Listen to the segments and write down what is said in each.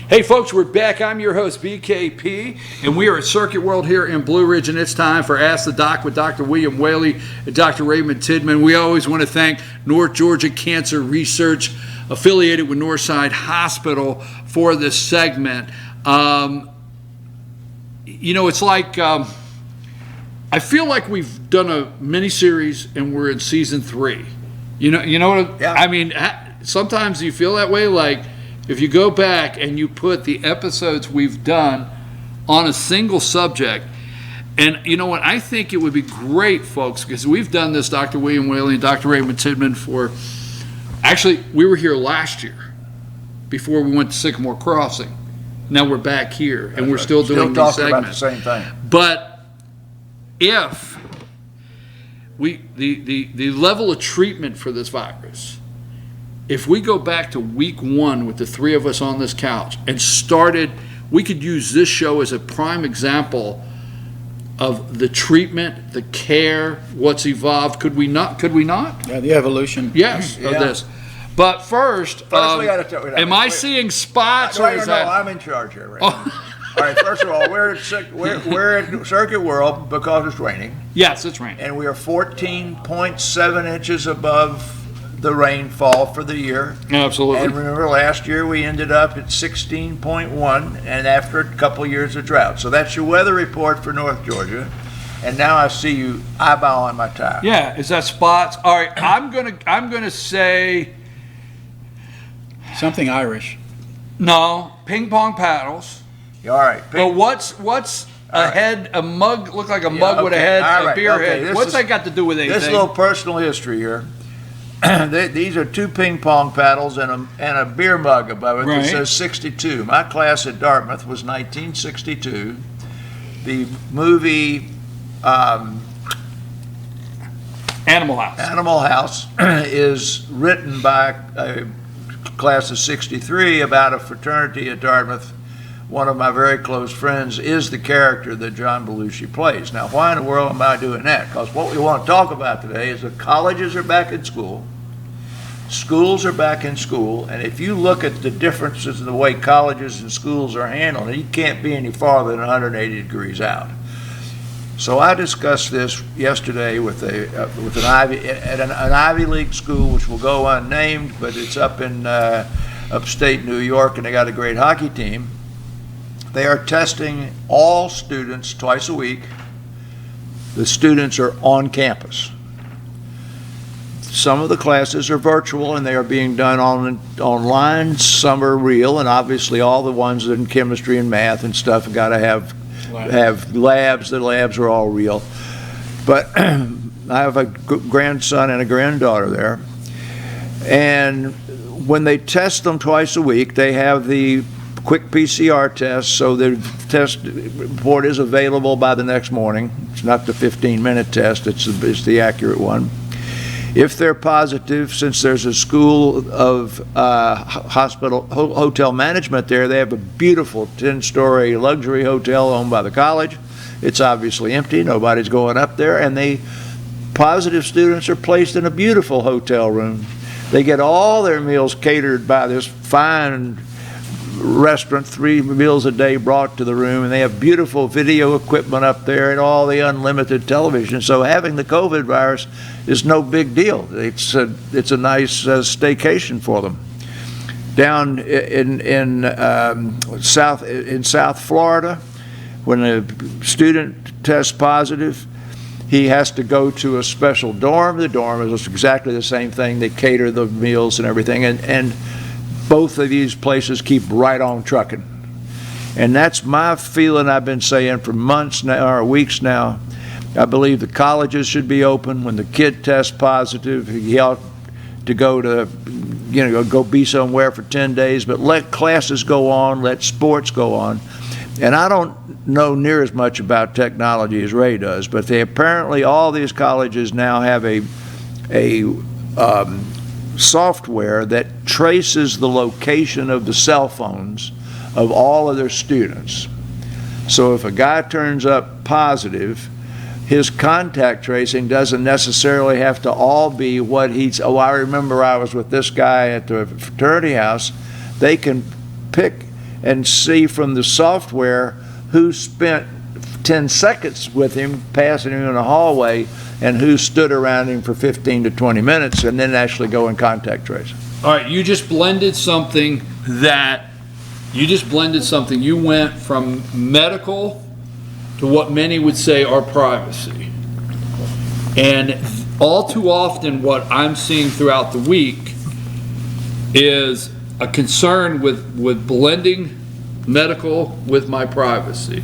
Hey folks, we're back. I'm your host, BKP, and we are at Circuit World here in Blue Ridge, and it's time for Ask the Doc with Dr. William Whaley and Dr. Raymond Tidman. We always want to thank North Georgia Cancer Research, affiliated with Northside Hospital, for this segment. It's like, I feel like we've done a mini-series and we're in season 3. You know what Yeah. I mean? Sometimes you feel that way, like, if you go back and you put the episodes we've done on a single subject, and you know what, I think it would be great, folks, because we've done this, Dr. William Whaley and Dr. Raymond Tidman, actually, we were here last year before we went to Sycamore Crossing. Now we're back here, and we're still doing these segments. About the same thing. But if the level of treatment for this virus, if we go back to week 1 with the 3 of us on this couch and we could use this show as a prime example of the treatment, the care, what's evolved. Could we not? Yeah, the evolution. Yes, Yeah. of this. But first, we gotta am I seeing spots? No, or is that... I'm in charge here right now. All right, first of all, we're at Circuit World because it's raining. Yes, it's raining. And we are 14.7 inches above the rainfall for the year. Absolutely. And remember, last year we ended up at 16.1, and after a couple years of drought. So that's your weather report for North Georgia. And now I see you eyeballing my tire. Yeah, is that spots? All right, I'm gonna say Something Irish. no. Ping pong paddles. All right. But what's a head? A mug look like a mug with a okay, head, all a right, beer okay, head. this What's is- that got to do with anything? This little personal history here. These are 2 ping pong paddles and a beer mug above it Right. that says 62. My class at Dartmouth was 1962. The movie Animal House. Animal House is written by a class of 63 about a fraternity at Dartmouth. One of my very close friends is the character that John Belushi plays. Now, why in the world am I doing that? Because what we want to talk about today is that colleges are back in school, schools are back in school, and if you look at the differences in the way colleges and schools are handled, you can't be any farther than 180 degrees out. So I discussed this yesterday with an Ivy League school, which will go unnamed, but it's up in upstate New York, and they got a great hockey team. They are testing all students twice a week. The students are on campus. Some of the classes are virtual and they are being done online. Some are real, and obviously all the ones in chemistry and math and stuff have got to have labs. The labs are all real. But I have a grandson and a granddaughter there, and when they test them twice a week, they have the quick PCR test, so the test report is available by the next morning. It's not the 15-minute test, it's the accurate one. If they're positive, since there's a school of hotel management there, they have a beautiful 10-story luxury hotel owned by the college. It's obviously empty, nobody's going up there, and the positive students are placed in a beautiful hotel room. They get all their meals catered by this fine restaurant, 3 meals a day brought to the room, and they have beautiful video equipment up there and all the unlimited television. So having the COVID virus is no big deal. It's a nice staycation for them. Down in South Florida, when a student tests positive, he has to go to a special dorm. The dorm is exactly the same thing. They cater the meals and everything, and both of these places keep right on trucking. And that's my feeling. I've been saying for months now, or weeks now. I believe the colleges should be open. When the kid tests positive, he ought to go be somewhere for 10 days, but let classes go on, let sports go on. And I don't know near as much about technology as Ray does, but apparently all these colleges now have a software that traces the location of the cell phones of all of their students. So if a guy turns up positive, his contact tracing doesn't necessarily have to all be what he's, I remember I was with this guy at the fraternity house. They can pick and see from the software who spent 10 seconds with him, passing him in the hallway, and who stood around him for 15 to 20 minutes, and then actually go and contact trace. All right, you just blended something. You went from medical to what many would say are privacy. And all too often what I'm seeing throughout the week is a concern with blending medical with my privacy.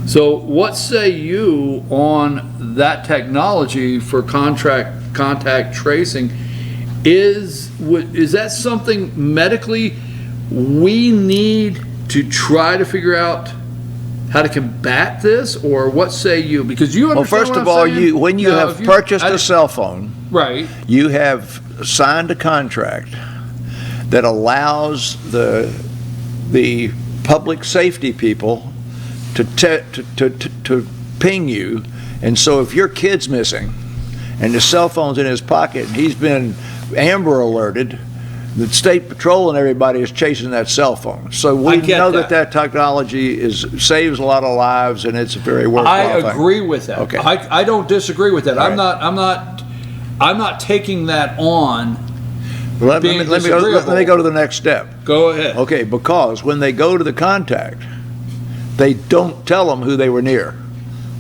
So what say you on that technology for contact tracing? Is that something medically we need to try to figure out how to combat this, or what say you? Because you understand. Well, first of all, when you have purchased a cell phone, right, you have signed a contract that allows the public safety people to ping you, and so if your kid's missing and the cell phone's in his pocket and he's been Amber alerted, the state patrol and everybody is chasing that cell phone. So we know that technology saves a lot of lives, and it's a very worthwhile thing. I agree with that. Okay. I don't disagree with that. Right. I'm not taking that on. Let me go to the next step. Go ahead. Okay, because when they go to the contact, they don't tell them who they were near.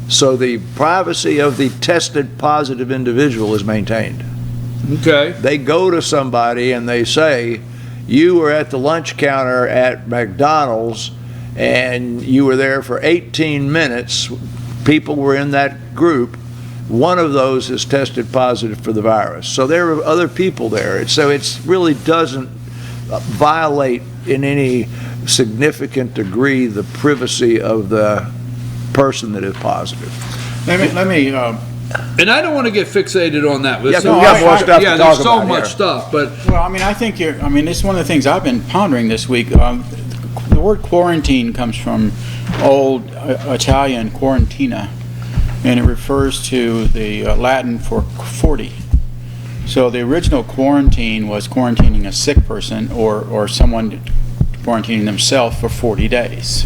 So the privacy of the tested positive individual is maintained. Okay. They go to somebody and they say, you were at the lunch counter at McDonald's and you were there for 18 minutes. People were in that group. One of those is tested positive for the virus. So there are other people there. So it really doesn't violate in any significant degree the privacy of the person that is positive. Let me and I don't want to get fixated on that. Yeah, we got more stuff to talk there's so about much here. stuff, but well, I mean, it's one of the things I've been pondering this week. The word quarantine comes from old Italian quarantina, and it refers to the Latin for 40. So the original quarantine was quarantining a sick person or someone quarantining themselves for 40 days.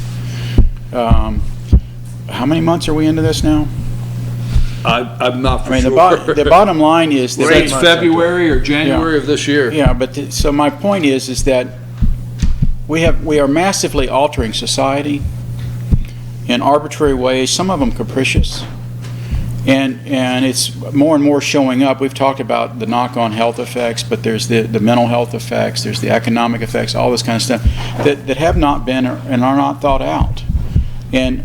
How many months are we into this now? I'm not for I mean, sure. the bottom line is that It's February or January of this year. Yeah, but so my point is that we are massively altering society in arbitrary ways, some of them capricious, and it's more and more showing up. We've talked about the knock-on health effects, but there's the mental health effects, there's the economic effects, all this kind of stuff that have not been and are not thought out. And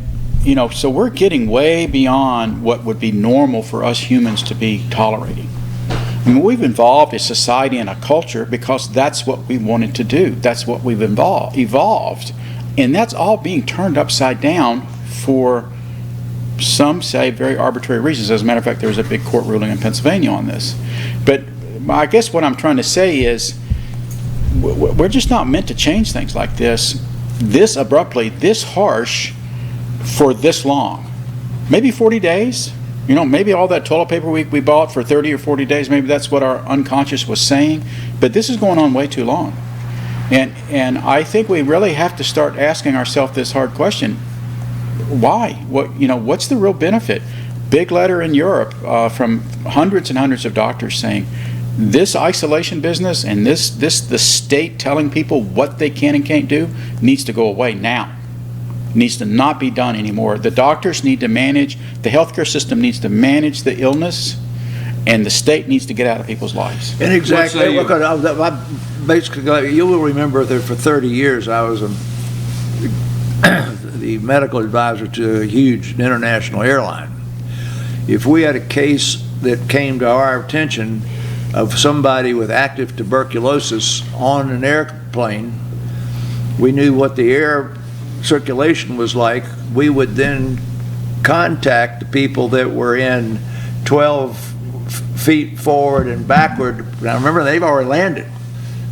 so we're getting way beyond what would be normal for us humans to be tolerating. I mean, we've evolved a society and a culture because that's what we wanted to do. That's what we've evolved. And that's all being turned upside down for, some say, very arbitrary reasons. As a matter of fact, there was a big court ruling in Pennsylvania on this. But I guess what I'm trying to say is we're just not meant to change things like this abruptly, this harsh, for this long. Maybe 40 days. Maybe all that toilet paper we bought for 30 or 40 days, maybe that's what our unconscious was saying. But this is going on way too long. And I think we really have to start asking ourselves this hard question. Why? What's the real benefit? Big letter in Europe from hundreds and hundreds of doctors saying this isolation business and the state telling people what they can and can't do needs to go away now. Needs to not be done anymore. The doctors need to manage, the healthcare system needs to manage the illness, and the state needs to get out of people's lives. And exactly, basically, you will remember that for 30 years I was the medical advisor to a huge international airline. If we had a case that came to our attention of somebody with active tuberculosis on an airplane, we knew what the air circulation was like. We would then contact the people that were in 12 feet forward and backward. Now remember, they've already landed.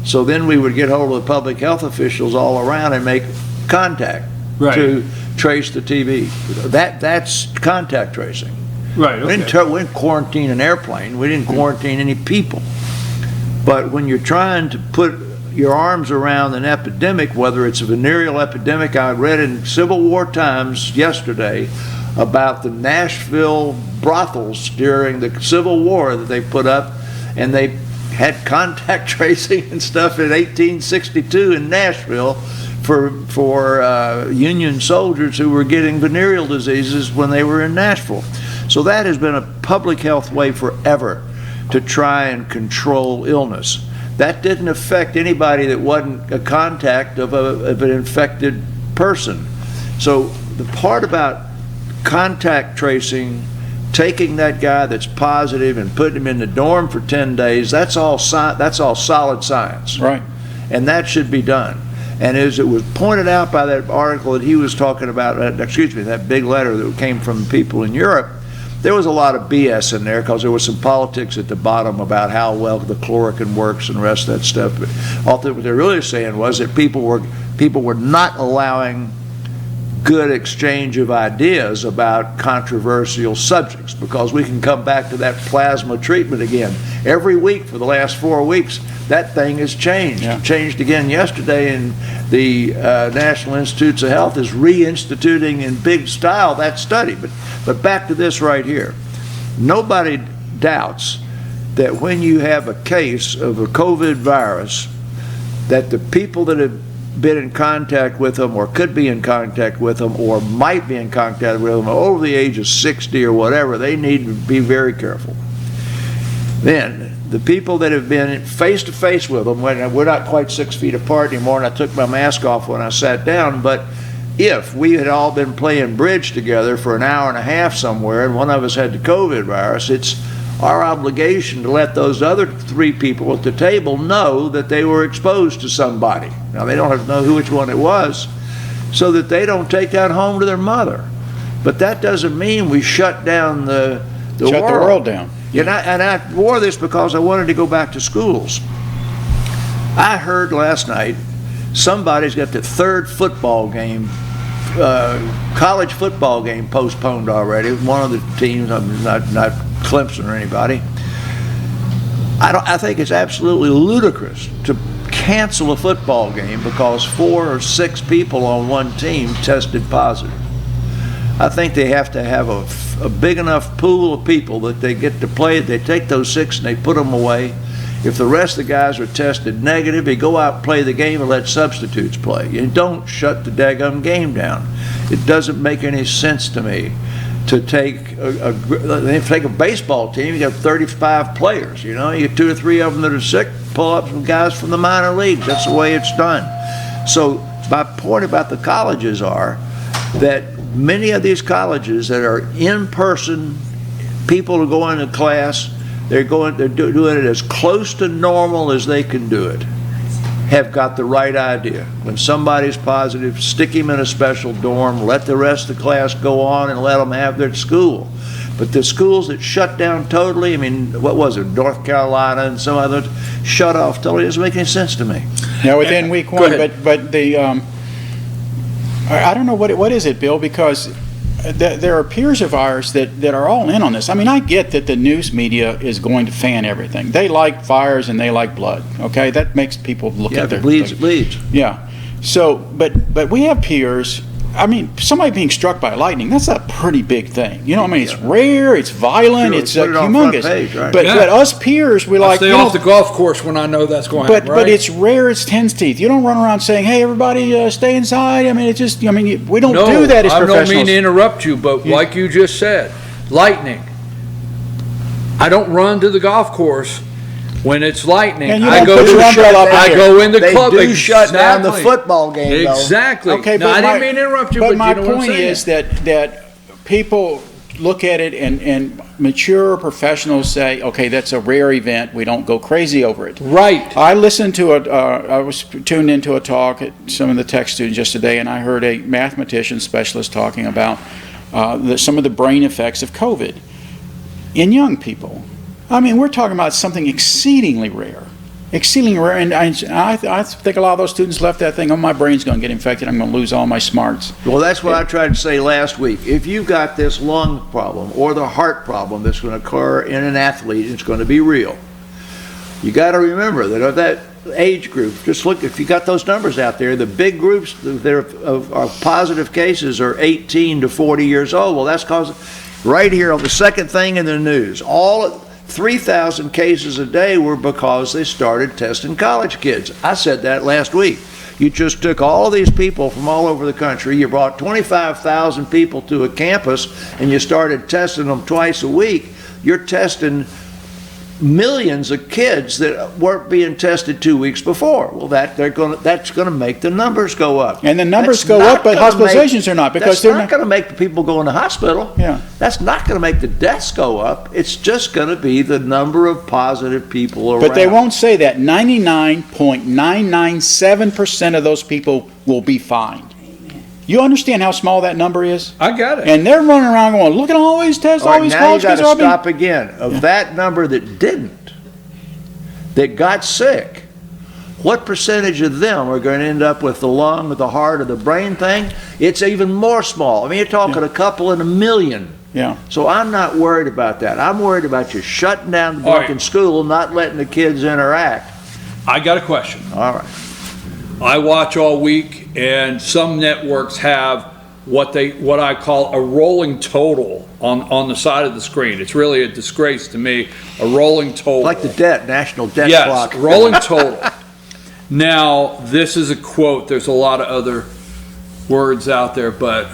So then we would get hold of the public health officials all around and make contact to trace the TB. That's contact tracing. Right. Okay. We didn't quarantine an airplane. We didn't quarantine any people. But when you're trying to put your arms around an epidemic, whether it's a venereal epidemic. I read in Civil War Times yesterday about the Nashville brothels during the Civil War that they put up, and they had contact tracing and stuff in 1862 in Nashville for Union soldiers who were getting venereal diseases when they were in Nashville. So that has been a public health way forever to try and control illness. That didn't affect anybody that wasn't a contact of an infected person. So the part about contact tracing, taking that guy that's positive and putting him in the dorm for 10 days, that's all solid science. Right. And that should be done. And as it was pointed out by that article that he was talking about, that big letter that came from people in Europe, there was a lot of BS in there because there was some politics at the bottom about how well the chloroquine works and the rest of that stuff. But what they're really saying was that people were not allowing good exchange of ideas about controversial subjects, because we can come back to that plasma treatment again. Every week for the last 4 weeks, that thing has changed. Yeah. Changed again yesterday, and the National Institutes of Health is reinstituting in big style that study. But back to this right here. Nobody doubts that when you have a case of a COVID virus, that the people that have been in contact with them, or could be in contact with them, or might be in contact with them over the age of 60 or whatever, they need to be very careful. Then the people that have been face to face with them, when we're not quite 6 feet apart anymore, and I took my mask off when I sat down, but if we had all been playing bridge together for an hour and a half somewhere and one of us had the COVID virus, it's our obligation to let those other 3 people at the table know that they were exposed to somebody. Now, they don't have to know which one it was, so that they don't take that home to their mother. But that doesn't mean we shut down the world down. And I wore this because I wanted to go back to schools. I heard last night somebody's got the 3rd football game, college football game postponed already. One of the teams, not Clemson or anybody. I think it's absolutely ludicrous to cancel a football game because 4 or 6 people on one team tested positive. I think they have to have a big enough pool of people that they get to play. They take those 6 and they put them away. If the rest of the guys are tested negative, they go out and play the game and let substitutes play. You don't shut the daggum game down. It doesn't make any sense to me to take a baseball team. You got 35 players, you get 2 or 3 of them that are sick, pull up some guys from the minor leagues. That's the way it's done. So my point about the colleges are that many of these colleges that are in-person, people are going to class, they're doing it as close to normal as they can do it, have got the right idea. When somebody's positive, stick him in a special dorm, let the rest of the class go on and let them have their school. But the schools that shut down totally, I mean, what was it, North Carolina and some others, shut off totally, doesn't make any sense to me. Now, within week 1, but the, I don't know what is it, Bill, because there appears a virus that are all in on this. I mean, I get that the news media is going to fan everything. They like fires and they like blood. Okay, that makes people look at their. It bleeds. Yeah. So, but we have peers. I mean, somebody being struck by lightning, that's a pretty big thing. I mean, it's rare, it's violent, Sure, it's put it on humongous. front page, right? But us peers, we like. Stay off the golf course when I know that's going to happen, right? But it's rare as hen's teeth. You don't run around saying, "Hey, everybody, stay inside." I mean, we don't do that as professionals. I don't mean to interrupt you, but like you just said, lightning. I don't run to the golf course when it's lightning. And you I don't put your umbrella up I here. go in the club. They do shut down the Exactly. football game, though. Exactly. Okay, no, I didn't mean to interrupt you, but my you know what I'm point saying. is that people look at it and mature professionals say, okay, that's a rare event. We don't go crazy over it. Right. I listened to I was tuned into a talk at some of the tech students just today, and I heard a mathematician specialist talking about some of the brain effects of COVID in young people. I mean, we're talking about something exceedingly rare. And I think a lot of those students left that thing, my brain's going to get infected, I'm going to lose all my smarts. Well, that's what I tried to say last week. If you've got this lung problem or the heart problem that's going to occur in an athlete, it's going to be real. You got to remember that age group. Just look, if you got those numbers out there, the big groups that are of positive cases are 18 to 40 years old. Well, that's because right here on the second thing in the news, all 3,000 cases a day were because they started testing college kids. I said that last week. You just took all of these people from all over the country, you brought 25,000 people to a campus, and you started testing them twice a week. You're testing millions of kids that weren't being tested 2 weeks before. Well, that's going to make the numbers go up. And the numbers go up, but hospitalizations are not, because they're not going to make the people go in the hospital. Yeah. That's not going to make the deaths go up. It's just going to be the number of positive people around. But they won't say that. 99.997% of those people will be fined. You understand how small that number is? I got it. And they're running around going, look at all these tests, all these college kids now are you got to stop again. Of that number that didn't, that got sick, what percentage of them are going to end up with the lung, or the heart, or the brain thing? It's even more small. I mean, you're talking a couple in a million. Yeah. So I'm not worried about that. I'm worried about you shutting down the book in school, not letting the kids interact. I got a question. All right. I watch all week, and some networks have what I call a rolling total on the side of the screen. It's really a disgrace to me, a rolling total. Like the national debt clock. Yes, rolling total. Now, this is a quote. There's a lot of other words out there, but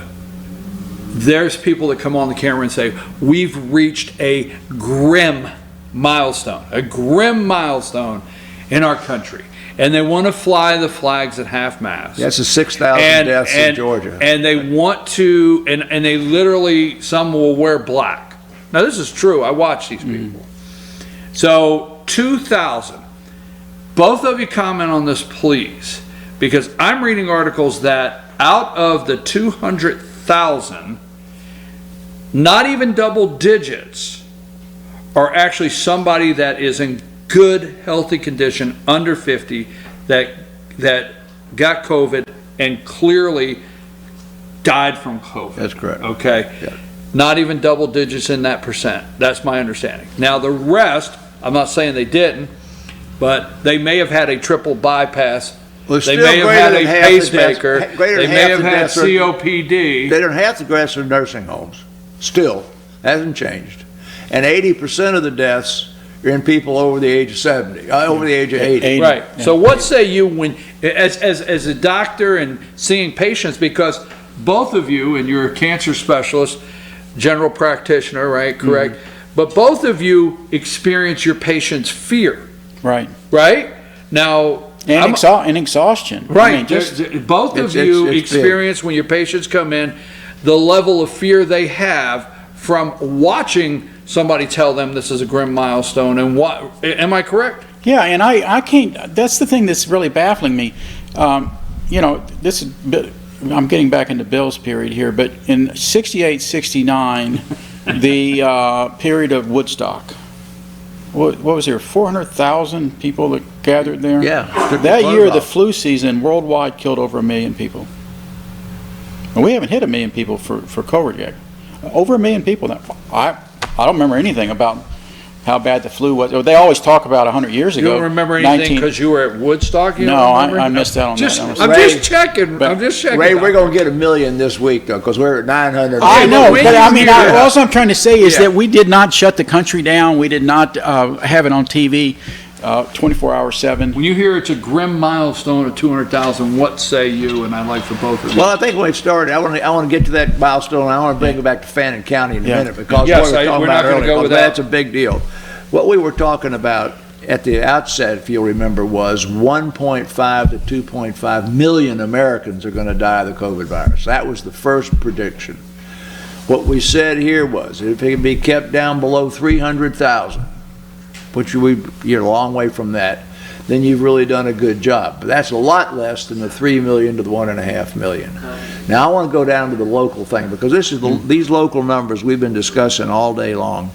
there's people that come on the camera and say, we've reached a grim milestone in our country. And they want to fly the flags at half-mast. That's the 6,000 deaths in Georgia. And they want to, and they literally, some will wear black. Now, this is true. I watch these people. So, 2,000. Both of you comment on this, please, because I'm reading articles that out of the 200,000, not even double digits are actually somebody that is in good, healthy condition, under 50, that got COVID and clearly died from COVID. That's correct. Okay? Yeah. Not even double digits in that percent. That's my understanding. Now, the rest, I'm not saying they didn't, but they may have had a triple bypass. Well, they may have had a pacemaker. They may have had COPD. They don't have to go to nursing homes. Still, hasn't changed. And 80% of the deaths are in people over the age of 70, over the age of 80. Right. Yeah. So what say you when, as a doctor and seeing patients, because both of you, and you're a cancer specialist, general practitioner, right? Correct. But both of you experience your patient's fear. Right. Right? Now, and exhaustion. Right. I mean, both of you experience when your patients come in the level of fear they have from watching somebody tell them this is a grim milestone. And what, am I correct? Yeah, and I can't, that's the thing that's really baffling me. You know, this is, I'm getting back into Bill's period here, but in 68, 69, the period of Woodstock, what was there, 400,000 people that gathered there? Yeah. That year, the flu season worldwide killed over 1 million people. And we haven't hit 1 million people for COVID yet. Over 1 million people. Now, I don't remember anything about how bad the flu was. They always talk about 100 years ago. You don't remember anything because you were at Woodstock? No, I missed out on that. I'm just checking. Ray, we're going to get 1 million this week, though, because we're at 900. I know, but I mean, all I'm trying to say is that we did not shut the country down. We did not have it on TV 24/7. When you hear it's a grim milestone of 200,000, what say you? And I'd like for both of you. Well, I think when it started, I want to get to that milestone. I want to bring it back to Fannin County in a minute, because yes, what we were talking about earlier, that's a big deal. What we were talking about at the outset, if you'll remember, was 1.5 to 2.5 million Americans are going to die of the COVID virus. That was the first prediction. What we said here was, if it can be kept down below 300,000, which you're a long way from that, then you've really done a good job. But that's a lot less than the 3 million to the 1.5 million. Now I want to go down to the local thing, because this is these local numbers we've been discussing all day long.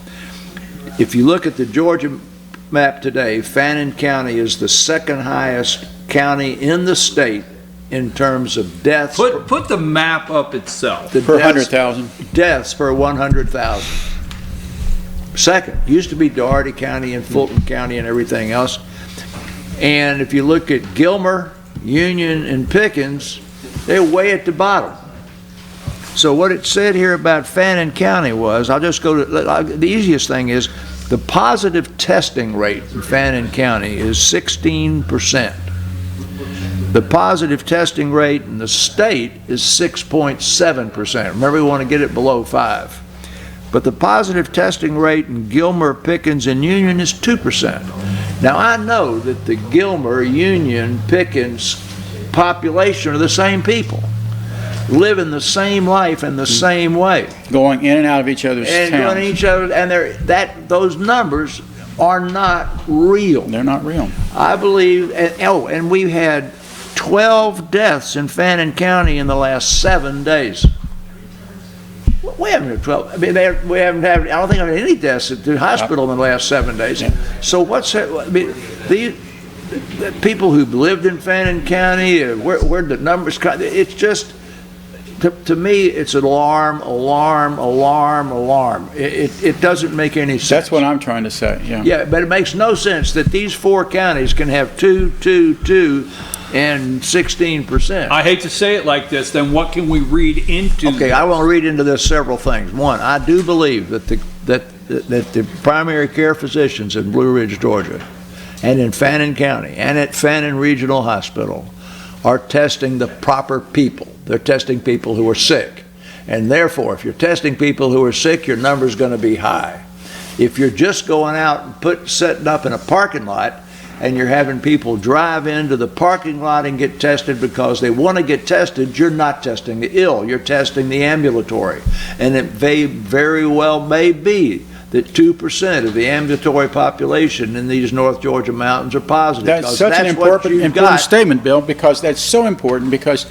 If you look at the Georgia map today, Fannin County is the second highest county in the state in terms of deaths. Put the map up itself. Per 100,000. Deaths per 100,000. Second. Used to be Dougherty County and Fulton County and everything else. And if you look at Gilmer, Union, and Pickens, they're way at the bottom. So what it said here about Fannin County was, I'll just go to, the easiest thing is, the positive testing rate in Fannin County is 16%. The positive testing rate in the state is 6.7%. Remember, we want to get it below 5. But the positive testing rate in Gilmer, Pickens, and Union is 2%. Now, I know that the Gilmer, Union, Pickens population are the same people, living the same life in the same way, Going in and out of each other's and towns. doing each other, and those numbers are not real. They're not real. I believe, and we've had 12 deaths in Fannin County in the last 7 days. We haven't had 12. I mean, we haven't had. I don't think I've had any deaths at the hospital in the last 7 days. Yeah. So what's that? I mean, the people who've lived in Fannin County, where the numbers come, it's just, to me, it's an alarm. It doesn't make any sense. That's what I'm trying to say, yeah. Yeah, but it makes no sense that these 4 counties can have 2, 2, 2, and 16%. I hate to say it like this, then what can we read into? Okay, I want to read into this several things. One, I do believe that the primary care physicians in Blue Ridge, Georgia, and in Fannin County, and at Fannin Regional Hospital, are testing the proper people. They're testing people who are sick. And therefore, if you're testing people who are sick, your number's going to be high. If you're just going out and setting up in a parking lot, and you're having people drive into the parking lot and get tested because they want to get tested, you're not testing the ill, you're testing the ambulatory. And it very well may be that 2% of the ambulatory population in these North Georgia mountains are positive. That's such an important statement, Bill, because that's so important, because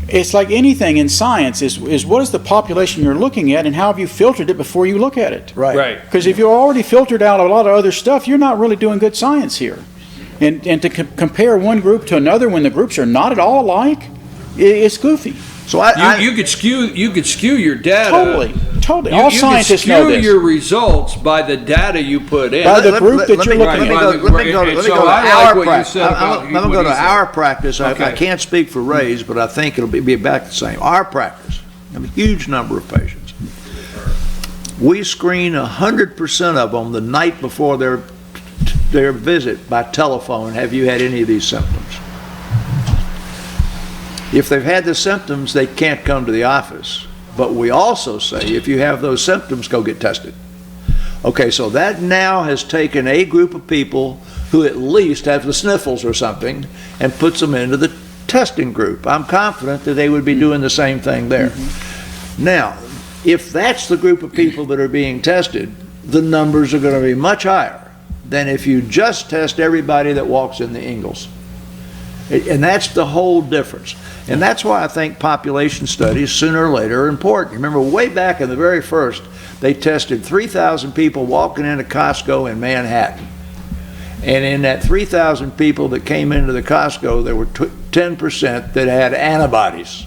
it's like anything in science is what is the population you're looking at and how have you filtered it before you look at it? Right. Because if you've already filtered out a lot of other stuff, you're not really doing good science here. And to compare one group to another when the groups are not at all alike, it's goofy. So you could skew your data. Totally. All scientists know this. You could skew your results by the data you put in. By the group that you're looking at. Let me go to our practice. I can't speak for Ray's, but I think it'll be back the same. Our practice, I mean, a huge number of patients. We screen 100% of them the night before their visit by telephone. Have you had any of these symptoms? If they've had the symptoms, they can't come to the office. But we also say, if you have those symptoms, go get tested. Okay, so that now has taken a group of people who at least have the sniffles or something and puts them into the testing group. I'm confident that they would be doing the same thing there. Now, if that's the group of people that are being tested, the numbers are going to be much higher than if you just test everybody that walks in the Ingalls. And that's the whole difference. And that's why I think population studies sooner or later are important. Remember, way back in the very first, they tested 3,000 people walking into Costco in Manhattan. And in that 3,000 people that came into the Costco, there were 10% that had antibodies.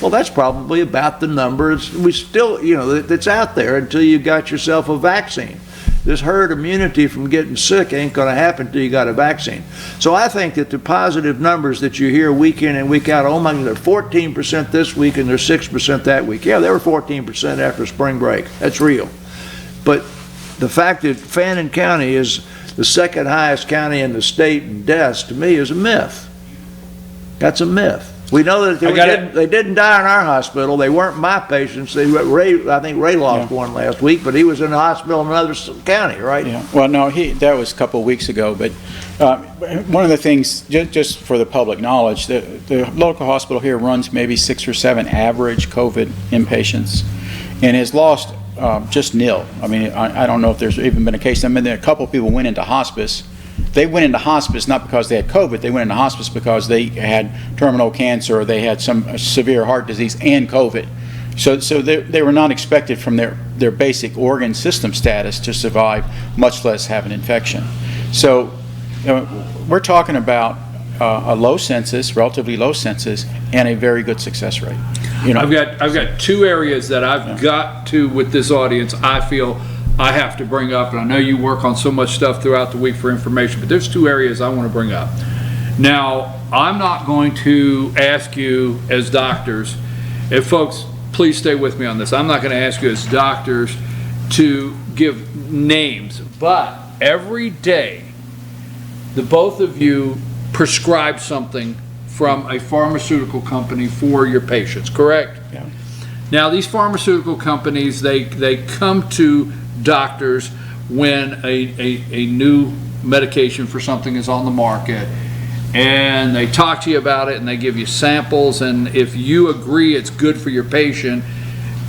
Well, that's probably about the numbers we still, that's out there until you got yourself a vaccine. This herd immunity from getting sick ain't going to happen until you got a vaccine. So I think that the positive numbers that you hear week in and week out, oh my God, they're 14% this week and they're 6% that week. Yeah, they were 14% after spring break. That's real. But the fact that Fannin County is the second highest county in the state in deaths, to me, is a myth. That's a myth. We know that they didn't die in our hospital. They weren't my patients. I think Ray lost one last week, but he was in the hospital in another county, right? Yeah. Well, no, that was a couple of weeks ago. But one of the things, just for the public knowledge, the local hospital here runs maybe 6 or 7 average COVID inpatients, and has lost just nil. I mean, I don't know if there's even been a case. I mean, a couple of people went into hospice. They went into hospice not because they had COVID. They went into hospice because they had terminal cancer or they had some severe heart disease and COVID. So they were not expected from their basic organ system status to survive, much less have an infection. So we're talking about a low census, relatively low census, and a very good success rate. I've got 2 areas that I've got to, with this audience, I feel I have to bring up, and I know you work on so much stuff throughout the week for information, but there's 2 areas I want to bring up. Now, I'm not going to ask you as doctors, and folks, please stay with me on this. I'm not going to ask you as doctors to give names, but every day the both of you prescribe something from a pharmaceutical company for your patients, correct? Yeah. Now, these pharmaceutical companies, they come to doctors when a new medication for something is on the market, and they talk to you about it and they give you samples, and if you agree it's good for your patient,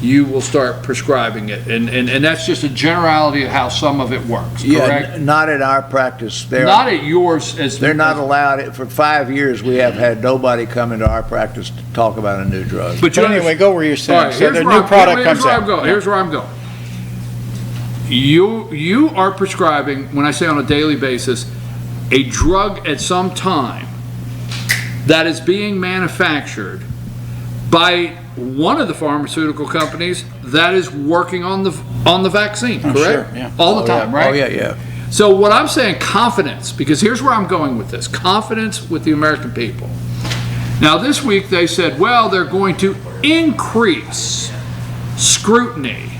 you will start prescribing it, and that's just a generality of how some of it works, correct? Yeah, not in our practice. Not at yours. They're not allowed. For 5 years, we have had nobody come into our practice to talk about a new drug. But anyway, go where you're saying. All right, So the new product comes out. Here's where I'm going. You are prescribing, when I say on a daily basis, a drug at some time that is being manufactured by one of the pharmaceutical companies that is working on the vaccine, correct? Sure, yeah. All the time, right? Oh, yeah. So what I'm saying, confidence, because here's where I'm going with this, confidence with the American people. Now this week they said, well, they're going to increase scrutiny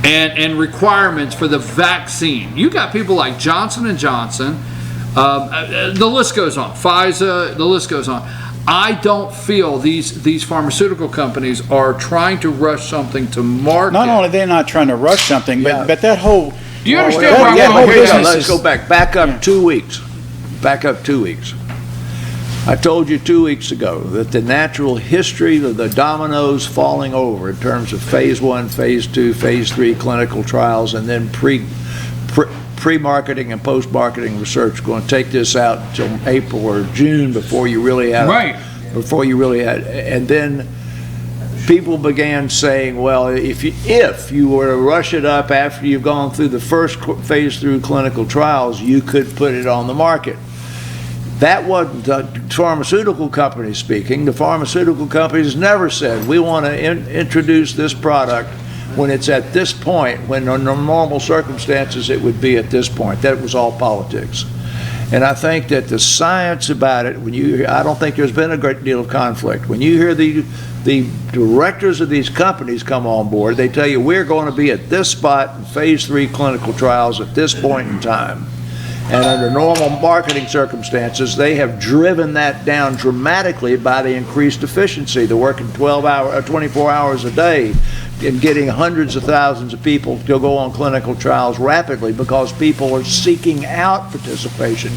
and requirements for the vaccine. You got people like Johnson & Johnson, the list goes on, Pfizer, the list goes on. I don't feel these pharmaceutical companies are trying to rush something to market. Not only they're not trying to rush something, Yeah. but that whole... Do you understand where I'm that going whole with this? business Let's is- go back up 2 weeks. Back up 2 weeks. I told you 2 weeks ago that the natural history of the dominoes falling over in terms of phase 1, phase 2, phase 3 clinical trials, and then pre-marketing and post-marketing research going to take this out until April or June before you really had and then people began saying, well, if you were to rush it up after you've gone through the first phase through clinical trials, you could put it on the market. That wasn't the pharmaceutical companies speaking. The pharmaceutical companies never said, we want to introduce this product when it's at this point, when under normal circumstances it would be at this point. That was all politics. And I think that the science about it, I don't think there's been a great deal of conflict. When you hear the directors of these companies come on board, they tell you we're going to be at this spot in phase 3 clinical trials at this point in time. And under normal marketing circumstances, they have driven that down dramatically by the increased efficiency. They're working 24 hours a day and getting hundreds of thousands of people to go on clinical trials rapidly because people are seeking out participation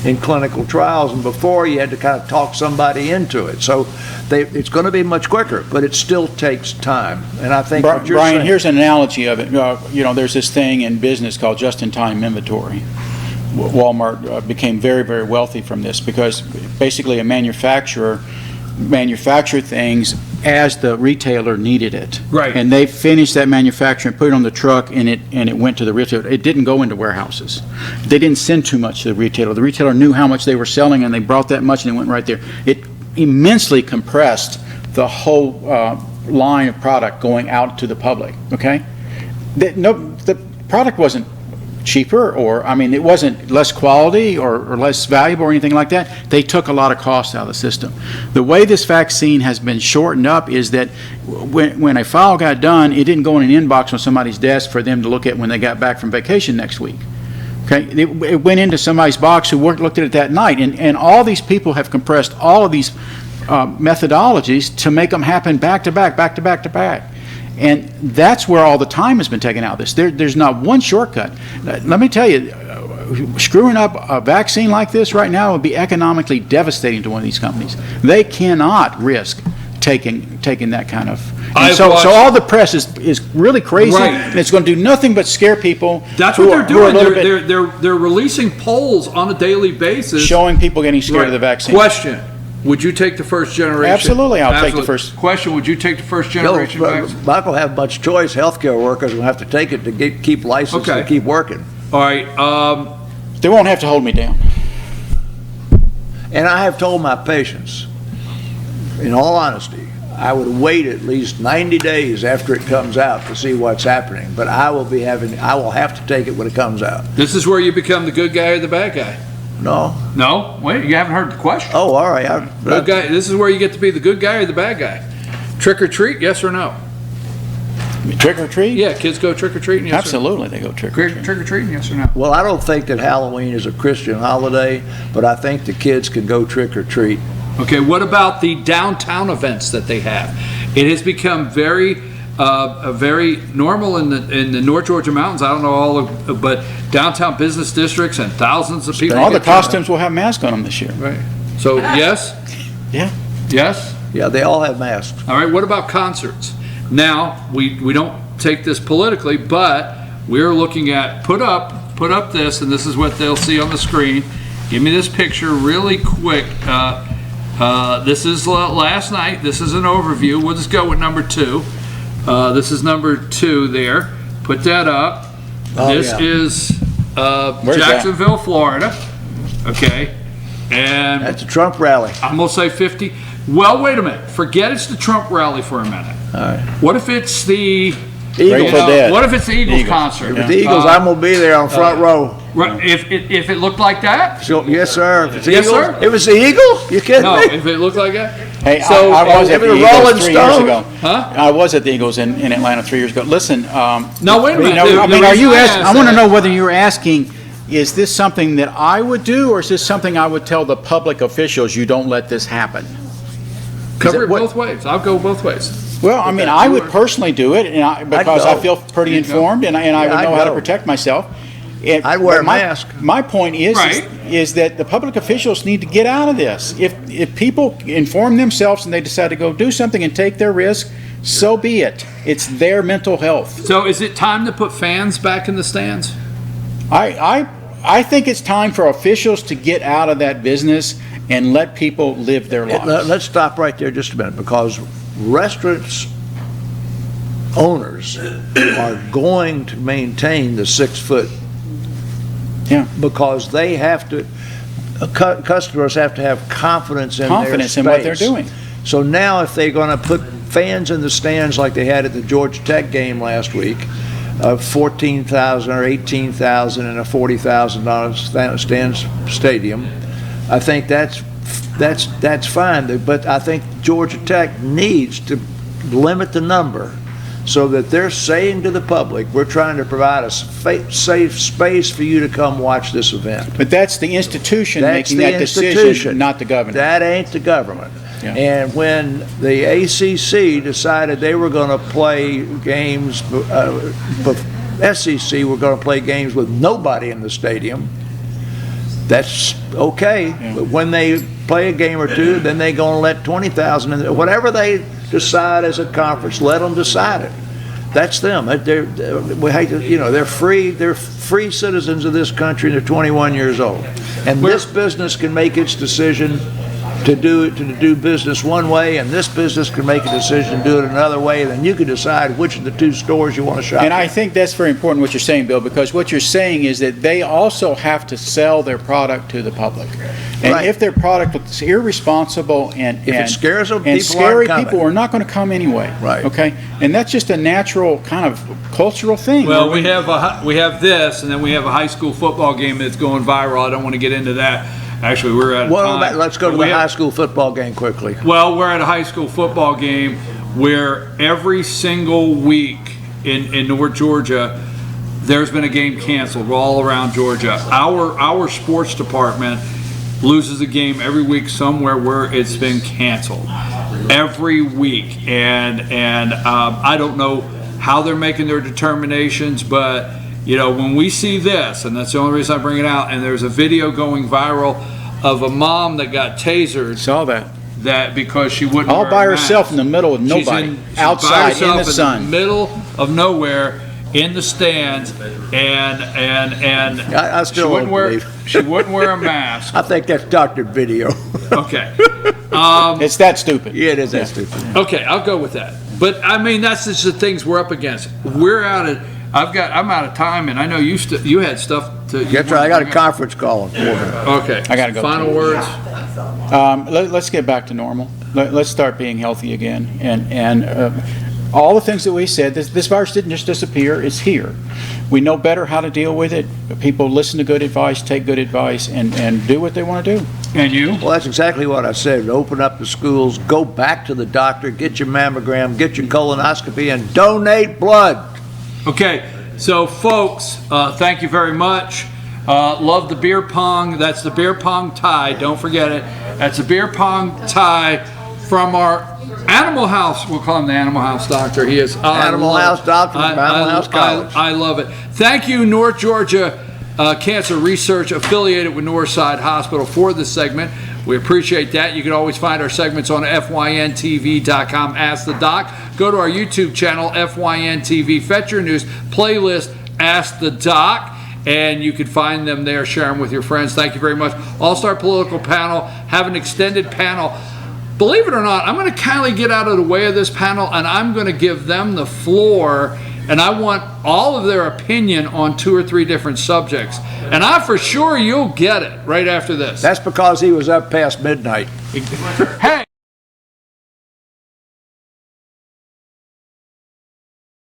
in clinical trials. And before, you had to kind of talk somebody into it. So it's going to be much quicker, but it still takes time. And I think what you're Brian, saying, here's an analogy of it. There's this thing in business called just-in-time inventory. Walmart became very, very wealthy from this because basically a manufacturer manufactured things as the retailer needed it. Right. And they finished that manufacturing, put it on the truck, and it went to the retailer. It didn't go into warehouses. They didn't send too much to the retailer. The retailer knew how much they were selling, and they brought that much, and it went right there. It immensely compressed the whole line of product going out to the public, okay? The product wasn't cheaper, or it wasn't less quality or less valuable or anything like that. They took a lot of cost out of the system. The way this vaccine has been shortened up is that when a file got done, it didn't go in an inbox on somebody's desk for them to look at when they got back from vacation next week. Okay, it went into somebody's box who looked at it that night, and all these people have compressed all of these methodologies to make them happen back to back, back to back to back. And that's where all the time has been taken out of this. There's not one shortcut. Let me tell you, screwing up a vaccine like this right now would be economically devastating to one of these companies. They cannot risk taking that kind of... So all the press is really crazy, Right. and it's going to do nothing but scare people. That's what they're doing. They're releasing polls on a daily basis. Showing people getting scared of the vaccine. Question. Would you take the first generation? Absolutely, I'll take the first. Question, would you take the first generation vaccine? Not going to have much choice. Healthcare workers will have to take it to keep licensed and keep working. All right. They won't have to hold me down. And I have told my patients, in all honesty, I would wait at least 90 days after it comes out to see what's happening. But I will have to take it when it comes out. This is where you become the good guy or the bad guy. No? No? Wait, you haven't heard the question. Oh, all right. Good guy, this is where you get to be the good guy or the bad guy. Trick or treat, yes or no? Trick or treat? Yeah, kids go trick or treating, yes Absolutely, they go trick or or no? treat. Trick or treating, yes or no? Well, I don't think that Halloween is a Christian holiday, but I think the kids can go trick or treat. Okay, what about the downtown events that they have? It has become very normal in the North Georgia mountains. I don't know all of, but downtown business districts and thousands of people. All the get dressed up. costumes will have masks on them this year. Right. So yes, Yeah. yes. Yeah, they all have masks. All right. What about concerts? Now we don't take this politically, but we're looking at put up this, and this is what they'll see on the screen. Give me this picture really quick. This is last night. This is an overview. We'll just go with number 2. This is number 2 there. Put that up. Oh, This yeah. is Where's that? Jacksonville, Florida. Okay. And That's a Trump rally. I'm going to say 50. Well, wait a minute. Forget it's the Trump rally for a minute. All right. What if it's the Eagles. Grateful Dead. what if it's the Eagles, Eagles. concert? If the Eagles, I'm going to be there on front row. Right, if it looked like that? So, yes, sir. If it's the Yes, Eagles, sir. If it's the Eagles, you kidding No, me? if it looked like that? Hey, So, I was at if the it was Eagles Rolling 3 years Stone- ago. Huh? I was at the Eagles in Atlanta 3 years ago. Listen, No, wait a minute. I mean, The are you reason asking, I asked want to that- know whether you're asking, is this something that I would do, or is this something I would tell the public officials, you don't let this happen? Cover it what- both ways. I'll go both ways. Well, I mean, I would personally do it, and because I go. feel pretty You'd go. informed, and I would I'd know how to go. protect myself. I'd wear a But mask. My point Right. is that the public officials need to get out of this. If people inform themselves and they decide to go do something and take their risk, so be it. It's their mental health. So is it time to put fans back in the stands? I think it's time for officials to get out of that business and let people live their lives. Let's stop right there just a minute, because restaurants owners are going to maintain the 6 foot. Yeah. Because they have to, customers have to have confidence in Confidence their in what they're space. doing. So now if they're going to put fans in the stands like they had at the Georgia Tech game last week, of 14,000 or 18,000 in a $40,000 stands stadium, I think that's fine. But I think Georgia Tech needs to limit the number so that they're saying to the public, we're trying to provide a safe space for you to come watch this event. But that's the institution That's making the that decision, institution. not the governor. That ain't the government. Yeah. And when the ACC decided they were going to play games, SEC were going to play games with nobody in the stadium, that's okay. Yeah. But when they play a game or two, then they're going to let 20,000 in there. Whatever they decide as a conference, let them decide it. That's them. We hate to, they're free. They're free citizens of this country, and they're 21 years old. And this business can make its decision to do business one way, and this business can make a decision to do it another way. Then you can decide which of the 2 stores you want to shop. And I think that's very important what you're saying, Bill, because what you're saying is that they also have to sell their product to the public. And Right. if their product is irresponsible and it scares them, and people scary, aren't coming. people are not going to come anyway. Right. Okay? And that's just a natural kind of cultural thing. Well, we have this, and then we have a high school football game that's going viral. I don't want to get into that. Actually, we're at a Well, time. let's go to We the have- high school football game quickly. Well, we're at a high school football game where every single week in North Georgia, there's been a game canceled all around Georgia. Our sports department loses a game every week somewhere where it's been canceled every week, and I don't know how they're making their determinations, but when we see this, and that's the only reason I bring it out, and there's a video going viral of a mom that got tasered. saw that. That because she wouldn't All wear by a herself mask. in the middle of She's nobody, she's by outside in herself the sun. in the middle of nowhere in the stands, and I still she wouldn't don't wear believe. she wouldn't wear a mask. I think that's doctored video. Okay, It's that stupid. Yeah, it is that stupid. okay, I'll go with that. But I mean, that's just the things we're up against. We're out of. I'm out of time, and I know you had stuff to. That's right. I got a conference call in 4 minutes. Okay, I gotta go. Final words. Let's get back to normal. Let's start being healthy again. And all the things that we said, this virus didn't just disappear, it's here. We know better how to deal with it. People listen to good advice, take good advice, and do what they want to do. And you? Well, that's exactly what I said. Open up the schools, go back to the doctor, get your mammogram, get your colonoscopy, and donate blood. Okay, so folks, thank you very much. Love the beer pong. That's the beer pong tie. Don't forget it. That's a beer pong tie from our Animal House. We'll call him the Animal House doctor. He is Animal House doctor from Animal House College. I love it. Thank you, North Georgia Cancer Research, affiliated with Northside Hospital, for this segment. We appreciate that. You can always find our segments on FYNTV.com. Ask the Doc. Go to our YouTube channel, FYNTV Fetch Your News playlist, Ask the Doc. And you can find them there. Share them with your friends. Thank you very much. All-Star Political Panel. Have an extended panel. Believe it or not, I'm going to kind of get out of the way of this panel, and I'm going to give them the floor, and I want all of their opinion on 2 or 3 different subjects. And I'm for sure you'll get it right after this. That's because he was up past midnight. Hey!